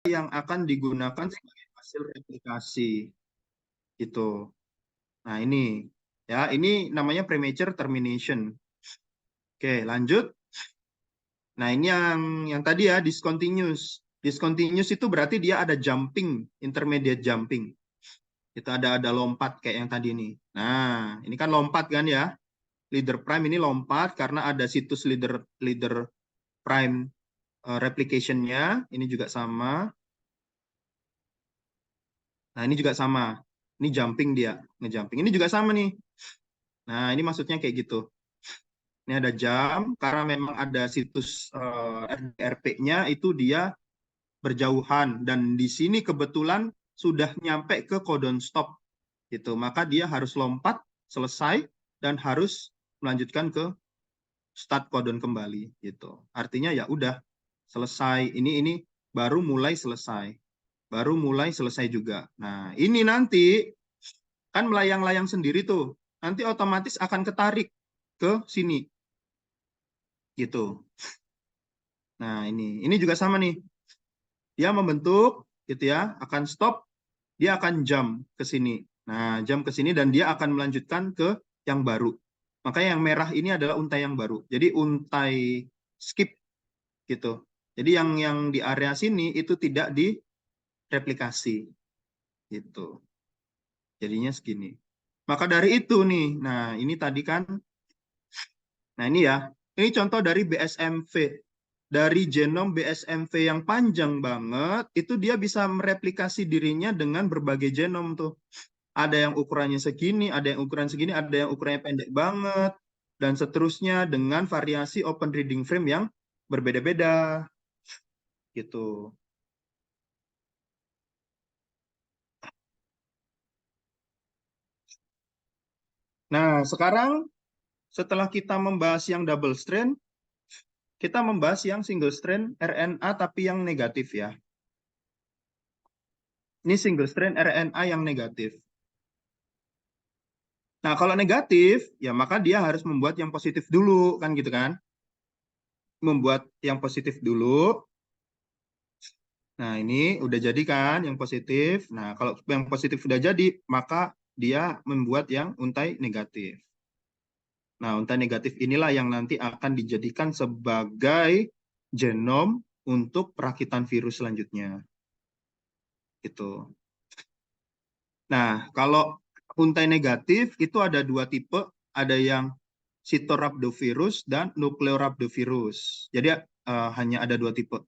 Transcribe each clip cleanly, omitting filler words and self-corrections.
yang akan digunakan sebagai hasil replikasi gitu. Nah, ini ya, ini namanya premature termination. Oke, lanjut. Nah, ini yang tadi ya, discontinuous. Discontinuous itu berarti dia ada jumping, intermediate jumping. Itu ada lompat kayak yang tadi nih. Nah, ini kan lompat kan ya. Leader prime ini lompat karena ada situs leader leader prime replication-nya. Ini juga sama. Nah, ini juga sama. Ini jumping dia, ngejumping. Ini juga sama nih. Nah, ini maksudnya kayak gitu. Ini ada jam, karena memang ada situs RP-nya, itu dia berjauhan. Dan di sini kebetulan sudah nyampe ke codon stop. Gitu. Maka dia harus lompat, selesai, dan harus melanjutkan ke start codon kembali. Gitu. Artinya ya udah, selesai. Ini baru mulai selesai. Baru mulai selesai juga. Nah, ini nanti kan melayang-layang sendiri tuh. Nanti otomatis akan ketarik ke sini. Gitu. Nah, ini juga sama nih. Dia membentuk gitu ya, akan stop, dia akan jump ke sini. Nah, jump ke sini dan dia akan melanjutkan ke yang baru. Makanya yang merah ini adalah untai yang baru. Jadi untai skip gitu. Jadi yang di area sini itu tidak direplikasi gitu. Jadinya segini. Maka dari itu nih, nah ini tadi kan, nah ini ya, ini contoh dari BSMV. Dari genom BSMV yang panjang banget, itu dia bisa mereplikasi dirinya dengan berbagai genom tuh. Ada yang ukurannya segini, ada yang ukuran segini, ada yang ukurannya pendek banget, dan seterusnya dengan variasi open reading frame yang berbeda-beda. Gitu. Nah, sekarang setelah kita membahas yang double strand, kita membahas yang single strand RNA tapi yang negatif ya. Ini single strand RNA yang negatif. Nah, kalau negatif, ya maka dia harus membuat yang positif dulu, kan gitu kan? Membuat yang positif dulu. Nah, ini udah jadi kan yang positif. Nah, kalau yang positif udah jadi, maka dia membuat yang untai negatif. Nah, untai negatif inilah yang nanti akan dijadikan sebagai genom untuk perakitan virus selanjutnya. Gitu. Nah, kalau untai negatif itu ada dua tipe, ada yang Sitorhabdovirus dan Nucleorhabdovirus. Jadi hanya ada dua tipe.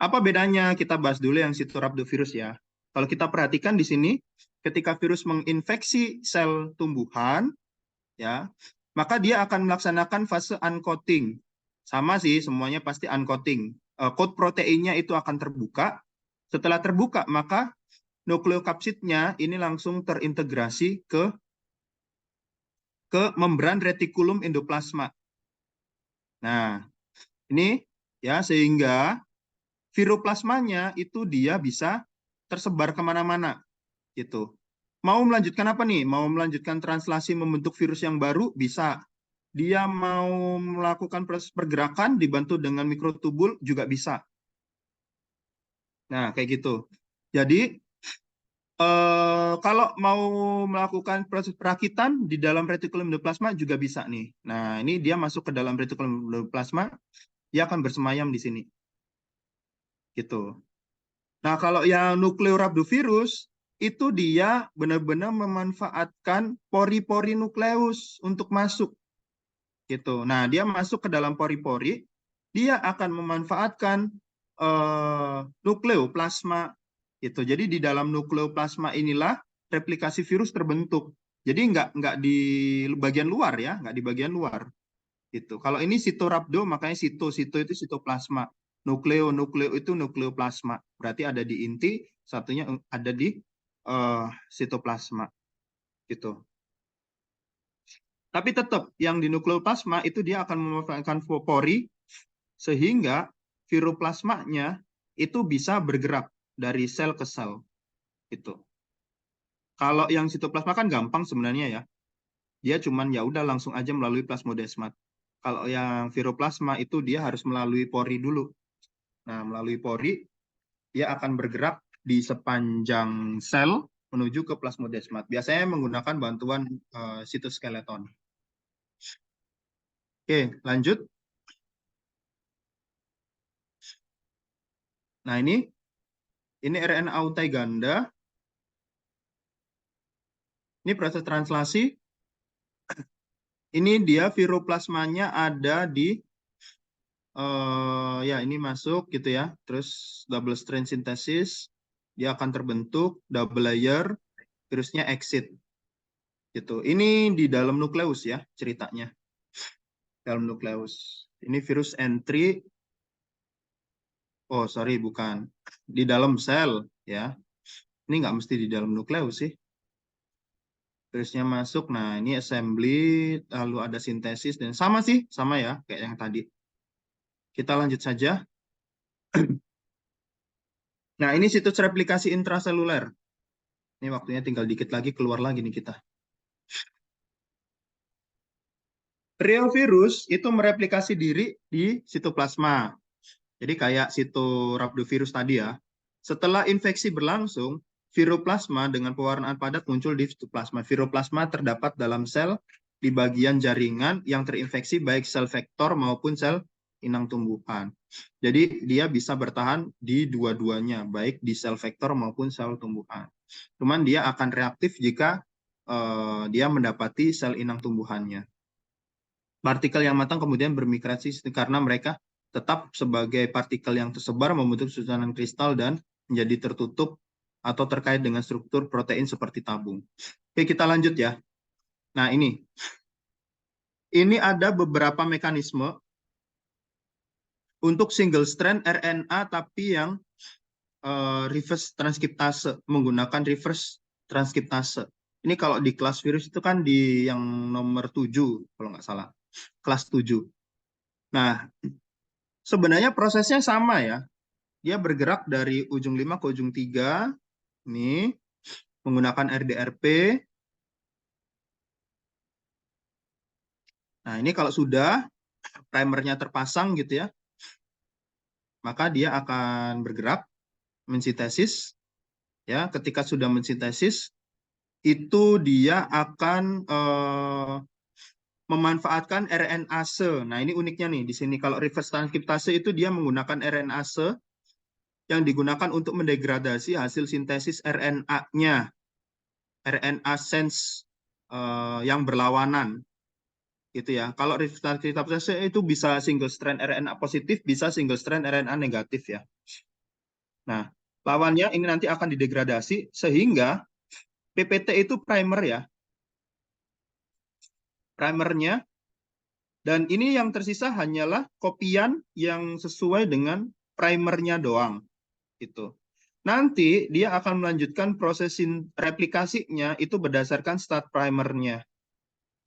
Apa bedanya? Kita bahas dulu yang Sitorhabdovirus ya. Kalau kita perhatikan di sini, ketika virus menginfeksi sel tumbuhan, ya, maka dia akan melaksanakan fase uncoating. Sama sih, semuanya pasti uncoating. Coat proteinnya itu akan terbuka. Setelah terbuka, maka nukleokapsidnya ini langsung terintegrasi ke membran retikulum endoplasma. Nah, ini ya sehingga viroplasmanya itu dia bisa tersebar kemana-mana gitu. Mau melanjutkan apa nih? Mau melanjutkan translasi membentuk virus yang baru bisa. Dia mau melakukan proses pergerakan dibantu dengan mikrotubul juga bisa. Nah, kayak gitu. Jadi kalau mau melakukan proses perakitan di dalam retikulum endoplasma juga bisa nih. Nah, ini dia masuk ke dalam retikulum endoplasma, dia akan bersemayam di sini. Gitu. Nah, kalau yang nukleorhabdovirus itu dia benar-benar memanfaatkan pori-pori nukleus untuk masuk gitu. Nah, dia masuk ke dalam pori-pori, dia akan memanfaatkan nukleoplasma gitu. Jadi di dalam nukleoplasma inilah replikasi virus terbentuk. Jadi nggak di bagian luar ya, nggak di bagian luar gitu. Kalau ini sitorhabdo makanya sito itu sitoplasma. Nukleo itu nukleoplasma. Berarti ada di inti, satunya ada di sitoplasma gitu. Tapi tetap yang di nukleoplasma itu dia akan memanfaatkan pori sehingga viroplasmanya itu bisa bergerak dari sel ke sel gitu. Kalau yang sitoplasma kan gampang sebenarnya ya. Dia cuman ya udah langsung aja melalui plasmodesmat. Kalau yang viroplasma itu dia harus melalui pori dulu. Nah, melalui pori dia akan bergerak di sepanjang sel menuju ke plasmodesmat. Biasanya menggunakan bantuan sitoskeleton. Oke, lanjut. Nah, ini RNA utai ganda. Ini proses translasi. Ini dia viroplasmanya ada di ya ini masuk gitu ya. Terus double strand synthesis, dia akan terbentuk double layer, virusnya exit gitu. Ini di dalam nukleus ya ceritanya. Dalam nukleus. Ini virus entry. Oh, sorry, bukan. Di dalam sel ya. Ini nggak mesti di dalam nukleus sih. Virusnya masuk. Nah, ini assembly, lalu ada sintesis dan sama sih, sama ya kayak yang tadi. Kita lanjut saja. Nah, ini situs replikasi intraseluler. Ini waktunya tinggal dikit lagi, keluar lagi nih kita. Reovirus itu mereplikasi diri di sitoplasma. Jadi kayak sitorhabdovirus tadi ya. Setelah infeksi berlangsung, viroplasma dengan pewarnaan padat muncul di sitoplasma. Viroplasma terdapat dalam sel di bagian jaringan yang terinfeksi baik sel vektor maupun sel inang tumbuhan. Jadi dia bisa bertahan di dua-duanya, baik di sel vektor maupun sel tumbuhan. Cuman dia akan reaktif jika dia mendapati sel inang tumbuhannya. Partikel yang matang kemudian bermigrasi karena mereka tetap sebagai partikel yang tersebar membentuk susunan kristal dan menjadi tertutup atau terkait dengan struktur protein seperti tabung. Oke, kita lanjut ya. Nah, ini ada beberapa mekanisme untuk single strand RNA tapi yang reverse transkriptase, menggunakan reverse transkriptase. Ini kalau di kelas virus itu kan di yang nomor 7 kalau nggak salah. Kelas 7. Nah, sebenarnya prosesnya sama ya. Dia bergerak dari ujung 5 ke ujung 3. Ini menggunakan RDRP. Nah, ini kalau sudah primernya terpasang gitu ya, maka dia akan bergerak mensintesis. Ya, ketika sudah mensintesis, itu dia akan memanfaatkan RNase. Nah, ini uniknya nih di sini. Kalau reverse transkriptase itu dia menggunakan RNase yang digunakan untuk mendegradasi hasil sintesis RNA-nya. RNA sense yang berlawanan gitu ya. Kalau reverse transkriptase itu bisa single strand RNA positif, bisa single strand RNA negatif ya. Nah, lawannya ini nanti akan didegradasi sehingga PPT itu primer ya. Primernya. Dan ini yang tersisa hanyalah kopian yang sesuai dengan primernya doang. Gitu. Nanti dia akan melanjutkan proses replikasinya itu berdasarkan start primernya.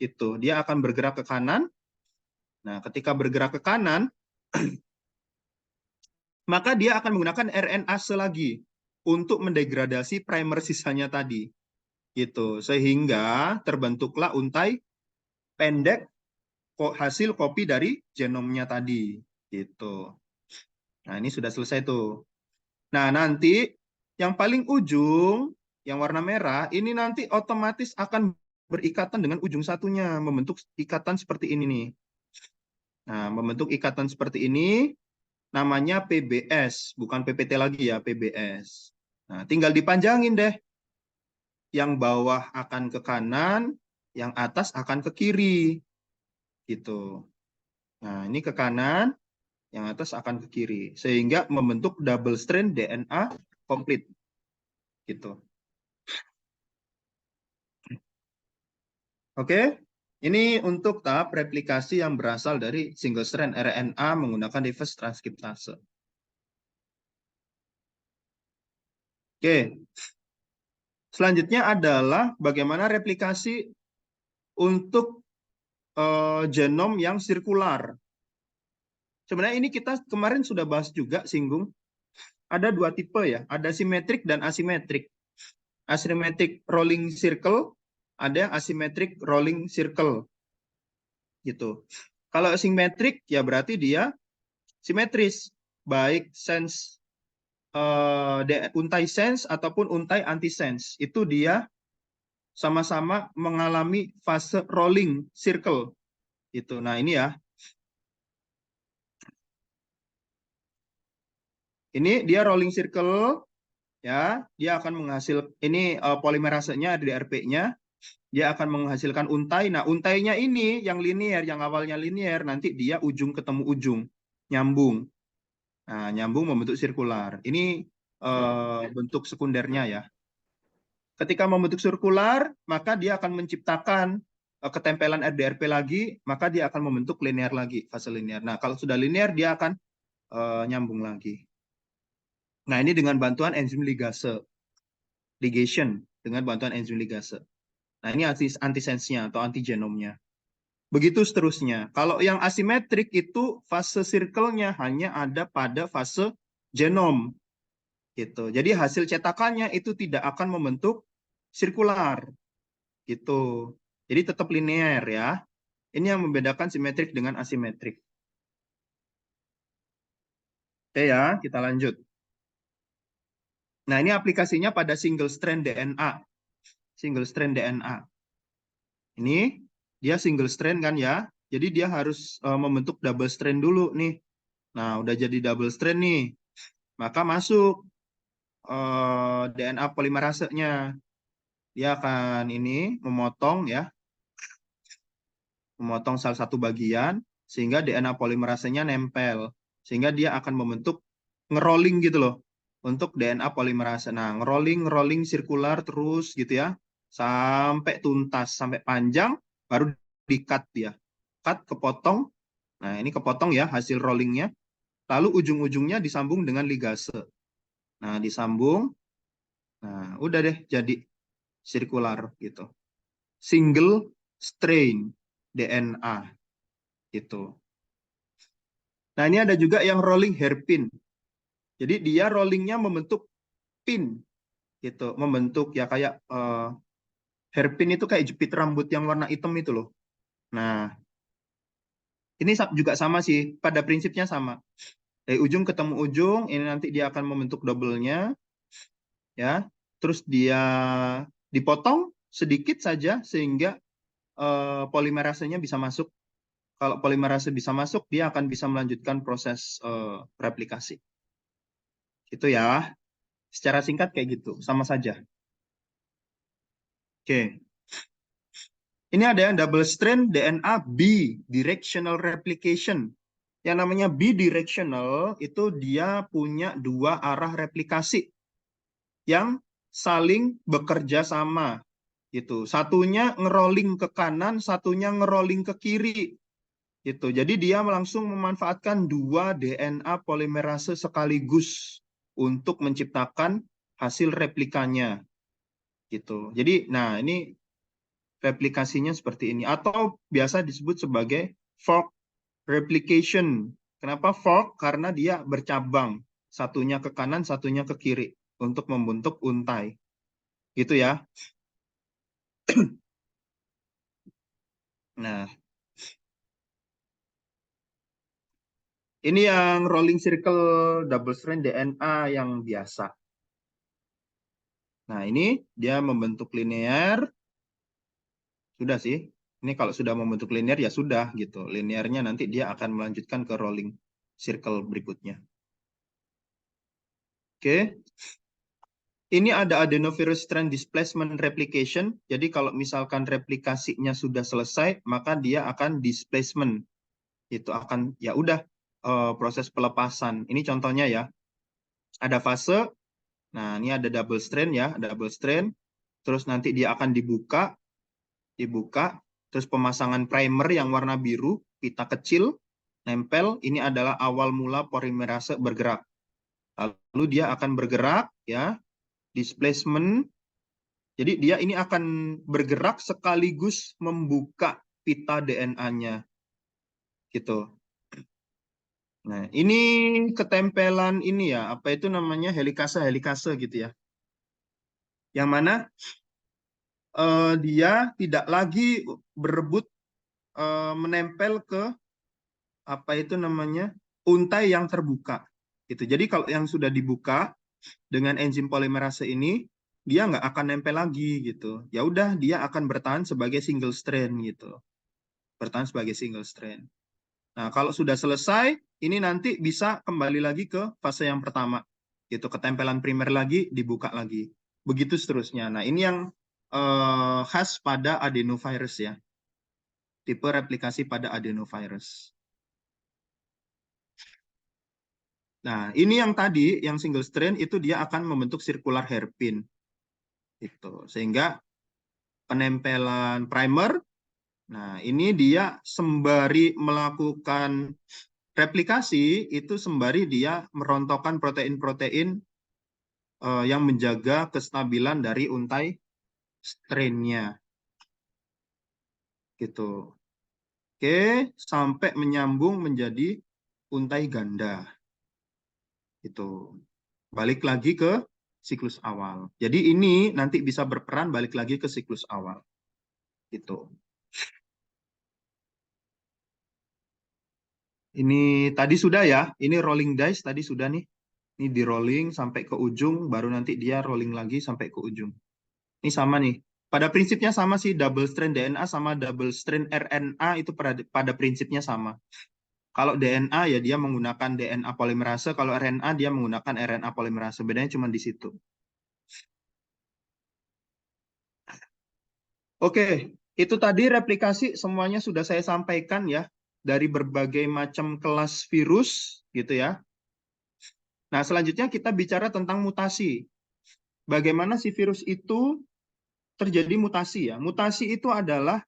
Itu. Dia akan bergerak ke kanan. Nah, ketika bergerak ke kanan, maka dia akan menggunakan RNase lagi untuk mendegradasi primer sisanya tadi. Gitu. Sehingga terbentuklah untai pendek hasil kopi dari genomnya tadi. Gitu. Nah, ini sudah selesai tuh. Nah, nanti yang paling ujung, yang warna merah, ini nanti otomatis akan berikatan dengan ujung satunya, membentuk ikatan seperti ini nih. Nah, membentuk ikatan seperti ini, namanya PBS, bukan PPT lagi ya, PBS. Nah, tinggal dipanjangin deh. Yang bawah akan ke kanan, yang atas akan ke kiri. Gitu. Nah, ini ke kanan, yang atas akan ke kiri. Sehingga membentuk double strand DNA komplit. Gitu. Oke, ini untuk tahap replikasi yang berasal dari single strand RNA menggunakan reverse transkriptase. Oke, selanjutnya adalah bagaimana replikasi untuk genom yang sirkular. Sebenarnya ini kita kemarin sudah bahas juga, singgung. Ada dua tipe ya, ada simetrik dan asimetrik. Asimetrik rolling circle, ada asimetrik rolling circle. Gitu. Kalau simetrik ya berarti dia simetris, baik sense untai sense ataupun untai antisense. Itu dia sama-sama mengalami fase rolling circle. Itu. Nah, ini ya. Ini dia rolling circle, ya. Dia akan menghasil ini polimerasenya DRP-nya, dia akan menghasilkan untai. Nah, untainya ini yang linear, yang awalnya linear, nanti dia ujung ketemu ujung, nyambung. Nah, nyambung membentuk sirkular. Ini bentuk sekundernya ya. Ketika membentuk sirkular, maka dia akan menciptakan ketempelan RDRP lagi, maka dia akan membentuk linear lagi, fase linear. Nah, kalau sudah linear, dia akan nyambung lagi. Nah, ini dengan bantuan enzim ligase, ligation, dengan bantuan enzim ligase. Nah, ini antisense-nya atau antigenomnya. Begitu seterusnya. Kalau yang asimetrik itu fase circle-nya hanya ada pada fase genom. Gitu. Jadi hasil cetakannya itu tidak akan membentuk sirkular. Gitu. Jadi tetap linear ya. Ini yang membedakan simetrik dengan asimetrik. Oke ya, kita lanjut. Nah, ini aplikasinya pada single strand DNA. Single strand DNA. Ini dia single strand kan ya. Jadi dia harus membentuk double strand dulu nih. Nah, udah jadi double strand nih. Maka masuk DNA polimerasenya. Dia akan ini memotong ya. Memotong salah satu bagian sehingga DNA polimerasenya nempel. Sehingga dia akan membentuk ngerolling gitu loh untuk DNA polimerase. Nah, ngerolling sirkular terus gitu ya. Sampai tuntas, sampai panjang baru di-cut dia. Cut, kepotong. Nah, ini kepotong ya hasil rollingnya. Lalu ujung-ujungnya disambung dengan ligase. Nah, disambung. Nah, udah deh jadi sirkular gitu. Single strain DNA gitu. Nah, ini ada juga yang rolling hairpin. Jadi dia rollingnya membentuk pin gitu, membentuk ya kayak hairpin itu kayak jepit rambut yang warna hitam itu loh. Nah, ini juga sama sih, pada prinsipnya sama. Dari ujung ketemu ujung, ini nanti dia akan membentuk double-nya, ya. Terus dia dipotong sedikit saja sehingga polimerasenya bisa masuk. Kalau polimerase bisa masuk, dia akan bisa melanjutkan proses replikasi. Itu ya. Secara singkat kayak gitu, sama saja. Oke. Ini ada yang double strand DNA bidirectional replication. Yang namanya bidirectional itu dia punya dua arah replikasi yang saling bekerja sama. Gitu. Satunya ngerolling ke kanan, satunya ngerolling ke kiri. Gitu. Jadi dia langsung memanfaatkan dua DNA polimerase sekaligus untuk menciptakan hasil replikanya. Gitu. Jadi, nah ini replikasinya seperti ini atau biasa disebut sebagai fork replication. Kenapa fork? Karena dia bercabang, satunya ke kanan, satunya ke kiri untuk membentuk untai. Gitu ya. Nah, ini yang rolling circle double strand DNA yang biasa. Nah, ini dia membentuk linear. Sudah sih. Ini kalau sudah membentuk linear ya sudah gitu. Linearnya nanti dia akan melanjutkan ke rolling circle berikutnya. Oke. Ini ada adenovirus strand displacement replication. Jadi kalau misalkan replikasinya sudah selesai, maka dia akan displacement. Itu akan ya udah proses pelepasan. Ini contohnya ya. Ada fase. Nah, ini ada double strand ya, double strand. Terus nanti dia akan dibuka, terus pemasangan primer yang warna biru, pita kecil, nempel. Ini adalah awal mula polimerase bergerak. Lalu dia akan bergerak ya, displacement. Jadi dia ini akan bergerak sekaligus membuka pita DNA-nya. Gitu. Nah, ini ketempelan ini ya, apa itu namanya helikase gitu ya. Yang mana dia tidak lagi berebut menempel ke apa itu namanya untai yang terbuka. Gitu. Jadi kalau yang sudah dibuka, dengan enzim polimerase ini dia nggak akan nempel lagi gitu. Ya udah dia akan bertahan sebagai single strand gitu. Bertahan sebagai single strand. Nah, kalau sudah selesai, ini nanti bisa kembali lagi ke fase yang pertama. Gitu, ketempelan primer lagi, dibuka lagi. Begitu seterusnya. Nah, ini yang khas pada adenovirus ya. Tipe replikasi pada adenovirus. Nah, ini yang tadi, yang single strand, itu dia akan membentuk circular hairpin. Gitu. Sehingga penempelan primer, nah ini dia sembari melakukan replikasi, itu sembari dia merontokkan protein-protein yang menjaga kestabilan dari untai strain-nya. Gitu. Oke, sampai menyambung menjadi untai ganda. Itu. Balik lagi ke siklus awal. Jadi ini nanti bisa berperan balik lagi ke siklus awal. Gitu. Ini tadi sudah ya, ini rolling dice tadi sudah nih. Ini di rolling sampai ke ujung, baru nanti dia rolling lagi sampai ke ujung. Ini sama nih. Pada prinsipnya sama sih, double strand DNA sama double strand RNA itu pada prinsipnya sama. Kalau DNA ya dia menggunakan DNA polimerase, kalau RNA dia menggunakan RNA polimerase. Bedanya cuma di situ. Oke, itu tadi replikasi semuanya sudah saya sampaikan ya, dari berbagai macam kelas virus gitu ya. Nah, selanjutnya kita bicara tentang mutasi. Bagaimana si virus itu terjadi mutasi ya. Mutasi itu adalah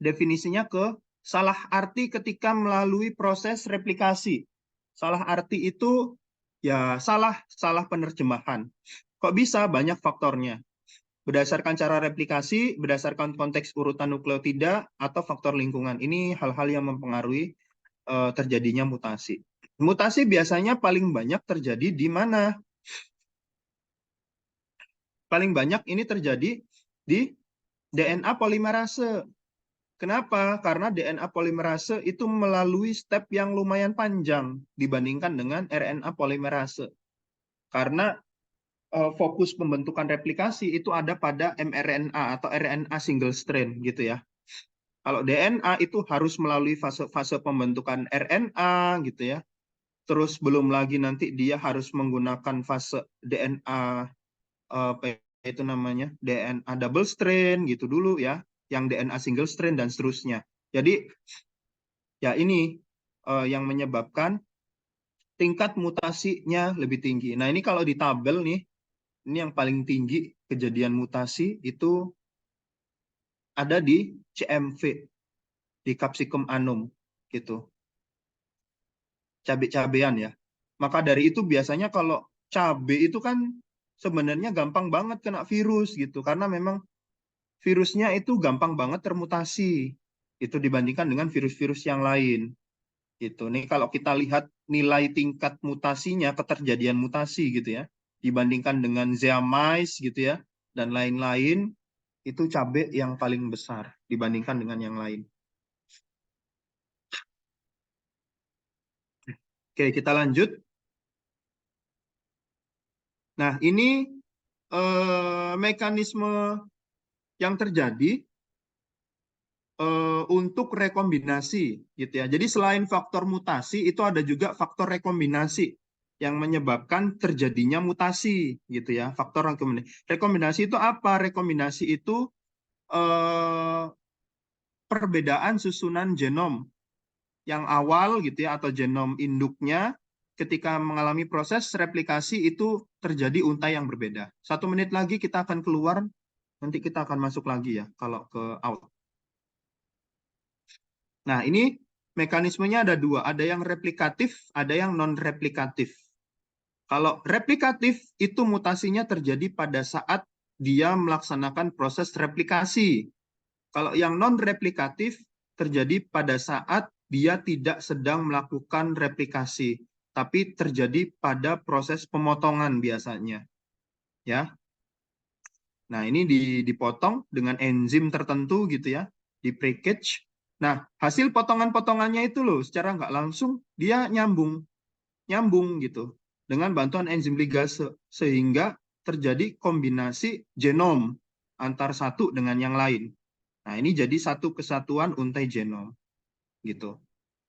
definisinya ke salah arti ketika melalui proses replikasi. Salah arti itu ya salah penerjemahan. Kok bisa? Banyak faktornya. Berdasarkan cara replikasi, berdasarkan konteks urutan nukleotida, atau faktor lingkungan. Ini hal-hal yang mempengaruhi terjadinya mutasi. Mutasi biasanya paling banyak terjadi di mana? Paling banyak ini terjadi di DNA polimerase. Kenapa? Karena DNA polimerase itu melalui step yang lumayan panjang dibandingkan dengan RNA polimerase. Karena fokus pembentukan replikasi itu ada pada mRNA atau RNA single strand gitu ya. Kalau DNA itu harus melalui fase-fase pembentukan RNA gitu ya. Terus belum lagi nanti dia harus menggunakan fase DNA apa itu namanya? DNA double strand gitu dulu ya, yang DNA single strand dan seterusnya. Jadi ya ini yang menyebabkan tingkat mutasinya lebih tinggi. Nah, ini kalau di tabel nih, ini yang paling tinggi kejadian mutasi itu ada di CMV, di Capsicum annum gitu. Cabe-cabean ya. Maka dari itu biasanya kalau cabe itu kan sebenarnya gampang banget kena virus gitu karena memang virusnya itu gampang banget termutasi itu dibandingkan dengan virus-virus yang lain. Gitu. Nih kalau kita lihat nilai tingkat mutasinya, keterjadian mutasi gitu ya, dibandingkan dengan zeamyce gitu ya dan lain-lain, itu cabai yang paling besar dibandingkan dengan yang lain. Oke, kita lanjut. Nah, ini mekanisme yang terjadi untuk rekombinasi gitu ya. Jadi selain faktor mutasi itu ada juga faktor rekombinasi yang menyebabkan terjadinya mutasi gitu ya. Faktor rekombinasi. Rekombinasi itu apa? Rekombinasi itu perbedaan susunan genom yang awal gitu ya atau genom induknya ketika mengalami proses replikasi itu terjadi untai yang berbeda. 1 menit lagi kita akan keluar, nanti kita akan masuk lagi ya kalau ke out. Nah, ini mekanismenya ada dua, ada yang replikatif, ada yang non-replikatif. Kalau replikatif, itu mutasinya terjadi pada saat dia melaksanakan proses replikasi. Kalau yang non-replikatif, terjadi pada saat dia tidak sedang melakukan replikasi, tapi terjadi pada proses pemotongan biasanya. Ya. Nah, ini dipotong dengan enzim tertentu gitu ya, di package. Nah, hasil potongan-potongannya itu loh, secara nggak langsung dia nyambung gitu. dengan bantuan enzim ligase sehingga terjadi kombinasi genom antar satu dengan yang lain. Nah, ini jadi satu kesatuan untai genom gitu.